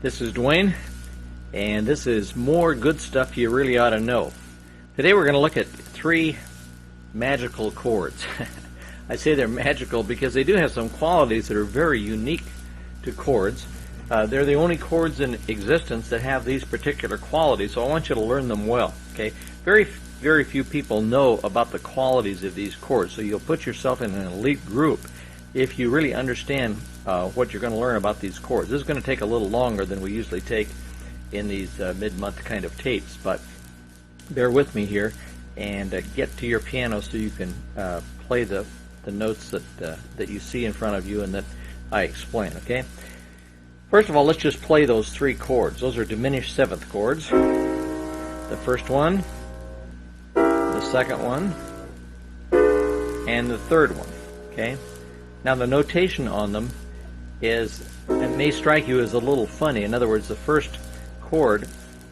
This is Dwayne, and this is more good stuff you really ought to know. Today we're going to look at three magical chords. I say they're magical because they do have some qualities that are very unique to chords. They're the only chords in existence that have these particular qualities, so I want you to learn them well. Okay? Very few people know about the qualities of these chords, so you'll put yourself in an elite group if you really understand what you're going to learn about these chords. This is going to take a little longer than we usually take in these mid-month kind of tapes, but bear with me here and get to your piano so you can play the notes that you see in front of you and that I explain. Okay? First of all, let's just play those three chords. Those are diminished seventh chords. The first one, the second one, and the third one. Okay? Now the notation on them is, it may strike you as a little funny. In other words, the first chord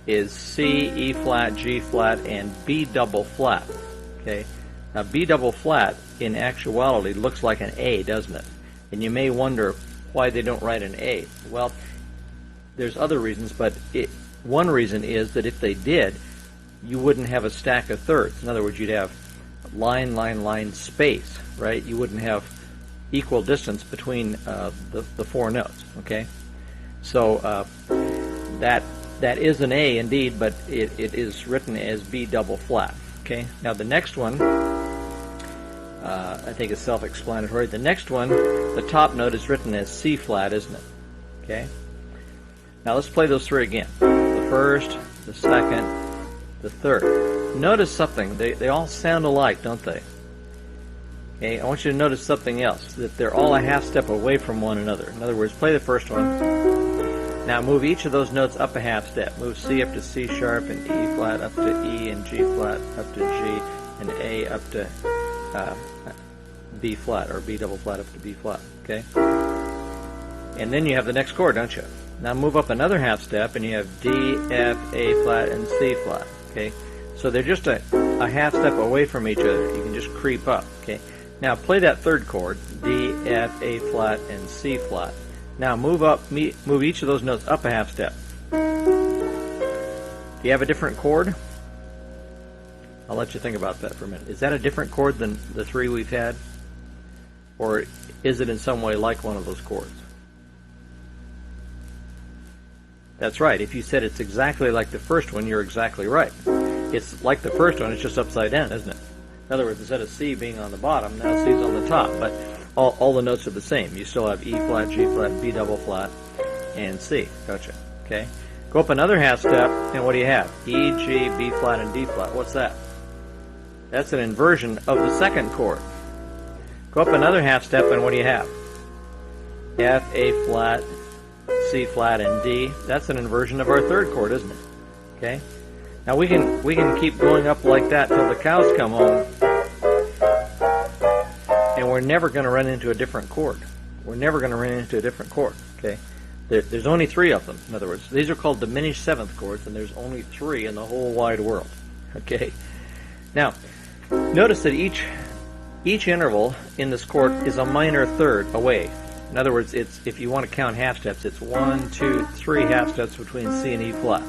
is C, E flat, G flat, and B double flat. Okay? Now B double flat in actuality looks like an A, doesn't it? And you may wonder why they don't write an A. Well, there's other reasons, but one reason is that if they did, you wouldn't have a stack of thirds. In other words, you'd have line, line, line, space, right? You wouldn't have equal distance between the four notes. Okay, so that is an A indeed, but it is written as B double flat. Okay, now the next one I think is self-explanatory. The next one, the top note is written as C flat, isn't it? Okay, now let's play those three again. The first, the second, the third. Notice something, they all sound alike, don't they? Okay, I want you to notice something else, that they're all a half step away from one another. In other words, play the first one. Now move each of those notes up a half step. Move C up to C sharp, and E flat up to E, and G flat up to G, and A up to B flat, or B double flat up to B flat. Okay? And then you have the next chord, don't you? Now move up another half step, and you have D, F, A flat, and C flat. Okay? So they're just a half step away from each other. You can just creep up. Okay? Now play that third chord, D, F, A flat, and C flat. Now move each of those notes up a half step. Do you have a different chord? I'll let you think about that for a minute. Is that a different chord than the three we've had? Or is it in some way like one of those chords? That's right. If you said it's exactly like the first one, you're exactly right. It's like the first one, it's just upside down, isn't it? In other words, instead of C being on the bottom, now C's on the top, but all the notes are the same. You still have E flat, G flat, B double flat, and C. Gotcha. Okay. Go up another half step, and what do you have? E, G, B flat, and D flat. What's that? That's an inversion of the second chord. Go up another half step, and what do you have? F, A flat, C flat, and D. That's an inversion of our third chord, isn't it? Okay. Now we can keep going up like that till the cows come home, and we're never going to run into a different chord. We're never going to run into a different chord. Okay, there's only three of them. In other words, these are called diminished seventh chords, and there's only three in the whole wide world. Okay, now notice that each interval in this chord is a minor third away. In other words, it's, if you want to count half steps, it's 1, 2, 3 half steps between C and E flat.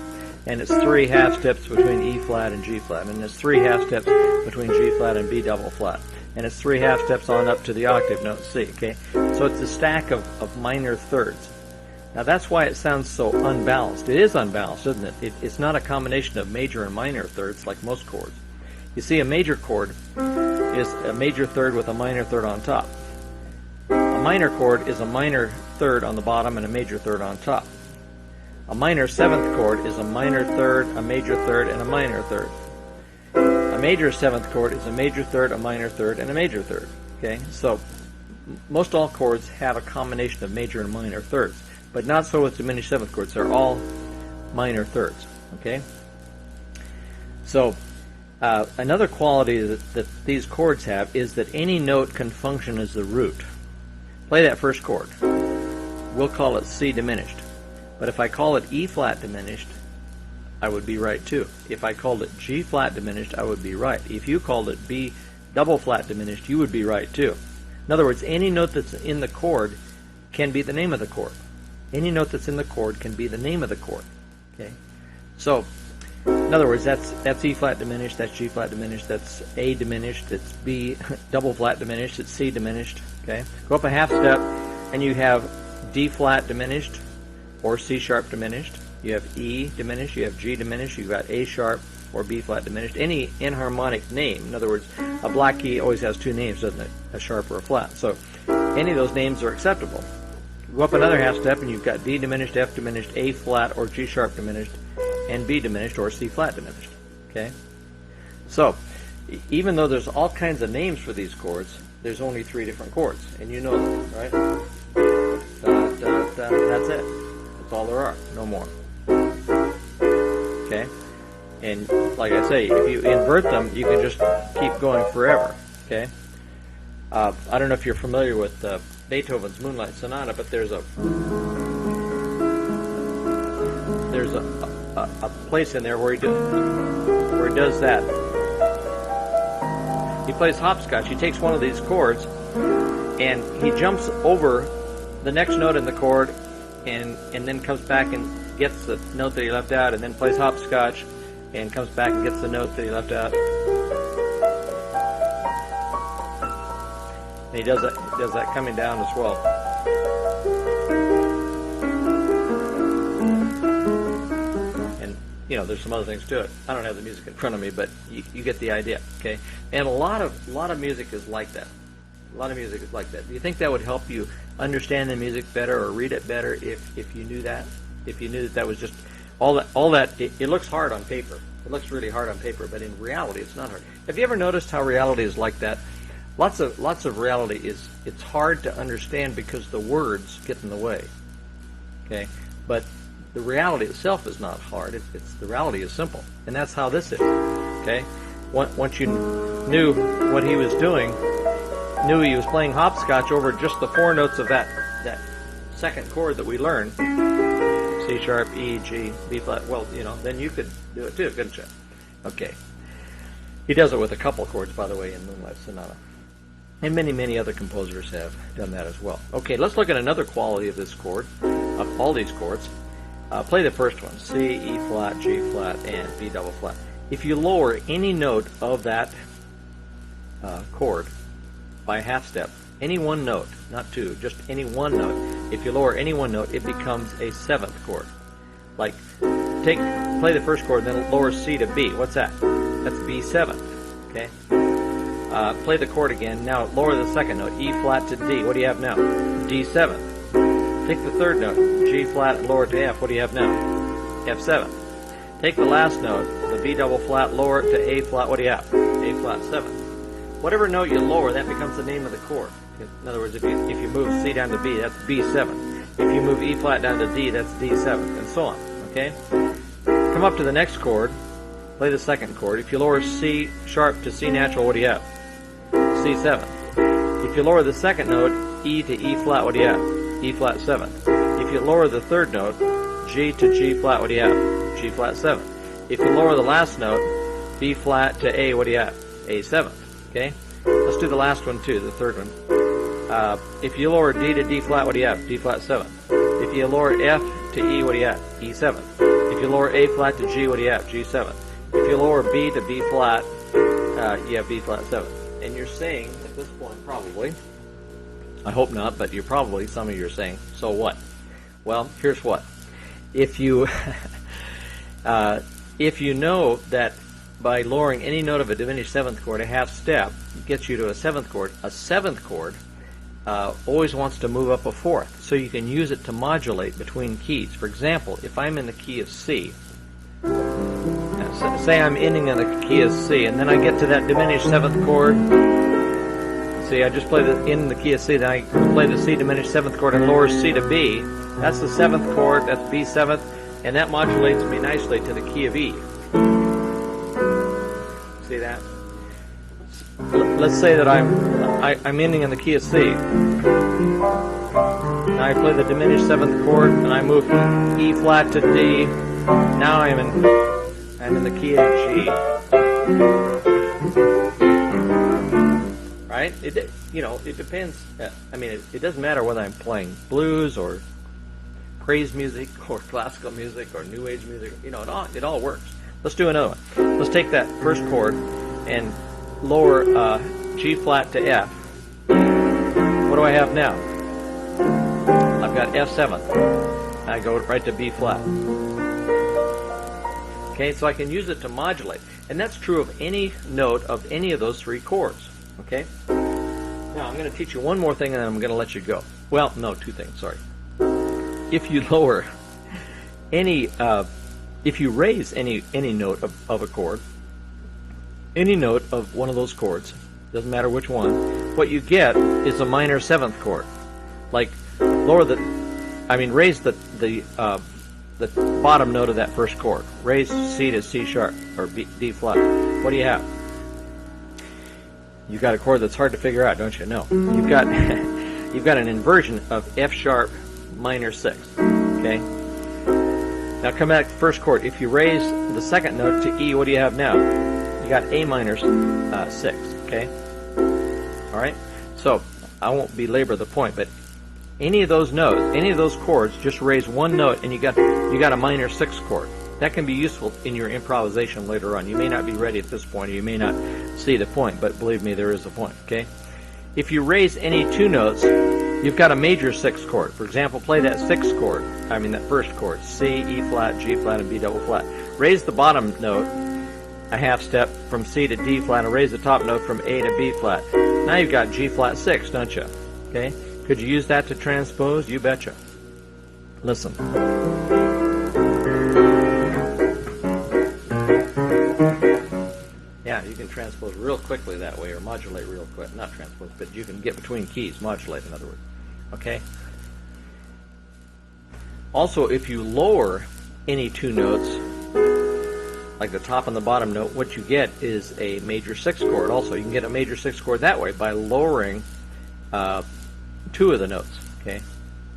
And it's 3 half steps between E flat and G flat, and it's 3 half steps between G flat and B double flat, and it's 3 half steps on up to the octave note C. Okay, so it's a stack of minor thirds. Now that's why it sounds so unbalanced. It is unbalanced, isn't it? It's not a combination of major and minor thirds like most chords. You see, a major chord is a major third with a minor third on top. A minor chord is a minor third on the bottom and a major third on top. A minor seventh chord is a minor third, a major third, and a minor third. A major seventh chord is a major third, a minor third, and a major third. Okay, so most all chords have a combination of major and minor thirds, but not so with diminished seventh chords. They're all minor thirds. Okay, so another quality that these chords have is that any note can function as the root. Play that first chord. We'll call it C diminished. But if I call it E flat diminished, I would be right too. If I called it G flat diminished, I would be right. If you called it B double flat diminished, you would be right too. In other words, any note that's in the chord can be the name of the chord. Any note that's in the chord can be the name of the chord. Okay, so in other words, that's E flat diminished, that's G flat diminished, that's A diminished, it's B double flat diminished, it's C diminished. Okay, go up a half step, and you have D flat diminished or C sharp diminished. You have E diminished, you have G diminished, you've got A sharp or B flat diminished. Any enharmonic name, in other words, a black key always has two names, doesn't it? A sharp or a flat. So any of those names are acceptable. Go up another half step, and you've got D diminished, F diminished, A flat or G sharp diminished, and B diminished or C flat diminished. Okay? So even though there's all kinds of names for these chords, there's only 3 different chords, and you know them, right? Da, da, da, that's it. That's all there are, no more. Okay? And like I say, if you invert them, you can just keep going forever. Okay? I don't know if you're familiar with Beethoven's Moonlight Sonata, but there's a place in there where he does that. He plays hopscotch. He takes one of these chords and he jumps over the next note in the chord, and then comes back and gets the note that he left out, and then plays hopscotch and comes back and gets the note that he left out. And he does that coming down as well. And you know, there's some other things to it. I don't have the music in front of me, but you get the idea. Okay, and a lot of music is like that. A lot of music is like that. Do you think that would help you understand the music better or read it better if you knew that? If you knew that was just all that it looks hard on paper. It looks really hard on paper, but in reality, it's not hard. Have you ever noticed how reality is like that? Lots of reality it's hard to understand because the words get in the way. Okay, but the reality itself is not hard. It's the reality is simple, and that's how this is. Okay, once you knew what he was doing, knew he was playing hopscotch over just the 4 notes of that second chord that we learned, C sharp, E, G, B flat. Well, you know, then you could do it too, couldn't you? Okay. He does it with a couple chords, by the way, in Moonlight Sonata. And many other composers have done that as well. Okay, let's look at another quality of this chord, of all these chords. Play the first one, C, E flat, G flat, and B double flat. If you lower any note of that chord by a half step, any one note, not 2, just any one note, if you lower any one note, it becomes a 7th chord. Like, play the first chord, then lower C to B. What's that? That's B7. Okay? Play the chord again. Now lower the second note, E flat to D. What do you have now? D7. Take the third note, G flat, and lower it to F. What do you have now? F7. Take the last note, the B double flat, lower it to A flat. What do you have? A flat 7. Whatever note you lower, that becomes the name of the chord. In other words, if you move C down to B, that's B7. If you move E flat down to D, that's D7, and so on. Okay? Come up to the next chord, play the second chord. If you lower C sharp to C natural, what do you have? C7. If you lower the second note, E to E flat, what do you have? E flat 7. If you lower the third note, G to G flat, what do you have? G flat 7. If you lower the last note, B flat to A, what do you have? A7. Okay? Let's do the last one too, the third one. If you lower D to D flat, what do you have? D flat 7. If you lower F to E, what do you have? E7. If you lower A flat to G, what do you have? G7. If you lower B to B flat, you have B flat 7. And you're saying, at this point probably, I hope not, but you're probably, some of you are saying, so what? Well, here's what. If you know that by lowering any note of a diminished 7th chord a half step gets you to a 7th chord, a 7th chord always wants to move up a 4th, so you can use it to modulate between keys. For example, if I'm in the key of C, say I'm ending in the key of C, and then I get to that diminished 7th chord. See, I just play in the key of C, then I play the C diminished 7th chord and lower C to B. That's the 7th chord, that's B7th, and that modulates me nicely to the key of E. See that? Let's say that I'm ending in the key of C. Now I play the diminished 7th chord and I move E flat to D. Now I'm in the key of G. Right? It depends. I mean, it doesn't matter whether I'm playing blues or praise music or classical music or new age music. You know, it all works. Let's do another one. Let's take that first chord and lower G flat to F. What do I have now? I've got F7. I go right to B flat. Okay, so I can use it to modulate. And that's true of any note of any of those three chords. Okay? Now, I'm going to teach you one more thing and then I'm going to let you go. Well, no, two things, sorry. If you lower any, if you raise any note of a chord, any note of one of those chords, doesn't matter which one, what you get is a minor seventh chord. Like, raise the bottom note of that first chord. Raise C to C sharp, or D flat. What do you have? You've got a chord that's hard to figure out, don't you? No. You've got an inversion of F sharp minor 6. Okay? Now come back to the first chord. If you raise the second note to E, what do you have now? You got A minor 6. Okay? Alright? So, I won't belabor the point, but any of those notes, any of those chords, just raise one note and you got a minor 6 chord. That can be useful in your improvisation later on. You may not be ready at this point, or you may not see the point, but believe me, there is a point. Okay? If you raise any two notes, you've got a major 6 chord. For example, play that 6th chord, that first chord, C, E flat, G flat, and B double flat. Raise the bottom note a half step from C to D flat, and raise the top note from A to B flat. Now you've got G flat 6, don't you? Okay? Could you use that to transpose? You betcha. Listen. Yeah, you can transpose real quickly that way, or modulate real quick. Not transpose, but you can get between keys, modulate in other words. Okay? Also, if you lower any two notes, like the top and the bottom note, what you get is a major 6 chord also. You can get a major 6 chord that way by lowering two of the notes. Okay?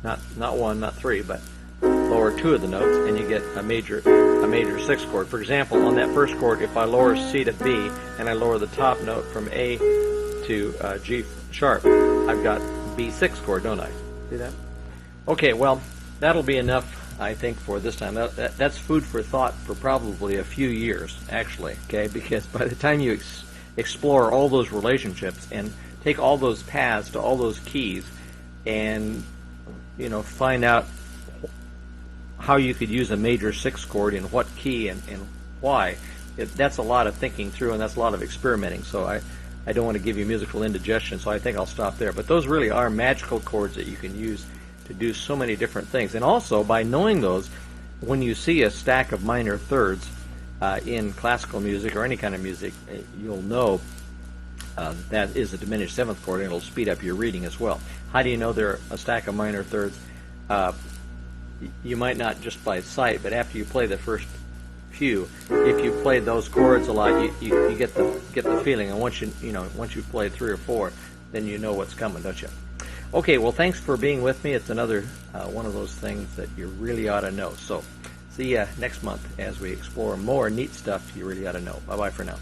Not one, not three, but lower two of the notes and you get a major 6 chord. For example, on that first chord, if I lower C to B and I lower the top note from A to G sharp, I've got B6 chord, don't I? See that? Okay, well, that'll be enough, I think, for this time. That's food for thought for probably a few years, actually, okay? Because by the time you explore all those relationships and take all those paths to all those keys and, find out how you could use a major 6 chord in what key and why, that's a lot of thinking through and that's a lot of experimenting. So I don't want to give you musical indigestion, so I think I'll stop there. But those really are magical chords that you can use to do so many different things. And also, by knowing those, when you see a stack of minor thirds in classical music or any kind of music, you'll know that is a diminished 7th chord, and it'll speed up your reading as well. How do you know they're a stack of minor thirds? You might not just by sight, but after you play the first few, if you play those chords a lot, you get the feeling. And once you've played 3 or 4, then you know what's coming, don't you? Okay, well, thanks for being with me. It's another one of those things that you really ought to know. So, see you next month as we explore more neat stuff you really ought to know. Bye-bye for now.